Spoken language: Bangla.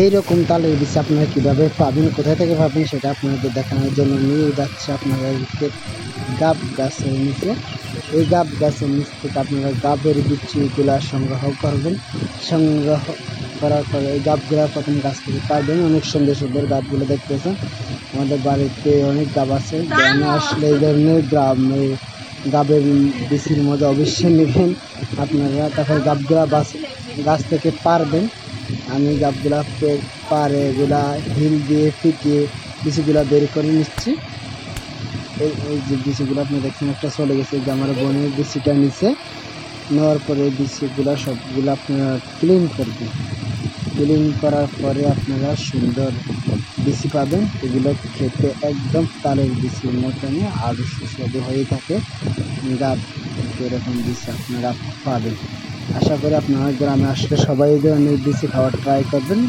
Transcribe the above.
এইরকম তালের বীজ আপনারা কীভাবে পাবেন, কোথা থেকে পাবেন সেটা আপনাদের দেখানোর জন্য নিয়ে যাচ্ছে আপনাদেরকে গাব গাছের নিচে। এই গাব গাছের নিচ থেকে আপনারা গাবের বিচিগুলা সংগ্রহ করবেন। সংগ্রহ করার পরে এই গাবগুলা প্রথম গাছ থেকে পাবেন। অনেক সুন্দর সুন্দর গাবগুলো দেখতেছেন। আমাদের বাড়িতে অনেক গাব আছে, গ্রামে আসলে এই ধরনের গ্রামের গাবের বিচির মধ্যে অবশ্যই নেবেন আপনারা। তারপর গাবগুলা গাছ থেকে পারবেন। আমি গাবগুলা পারে এগুলা হিল দিয়ে ফিটিয়ে বিচিগুলা বের করে নিচ্ছি। এই যে বিচিগুলো আপনি দেখছেন, একটা চলে গেছে, যে আমার বোনের বিচিটা নিচে নেওয়ার পরে বিচিগুলা সবগুলো আপনারা ক্লিন করবেন। ক্লিন করার পরে আপনারা সুন্দর বিচি পাবেন। এগুলো খেতে একদম তালের বিচির মতনই আরও সুস্বাদু হয়ে থাকে। গাব এরকম বিচি আপনারা পাবেন। আশা করি আপনারা গ্রামে আসলে সবাই এই ধরনের বিচি খাওয়ার ট্রাই করবেন।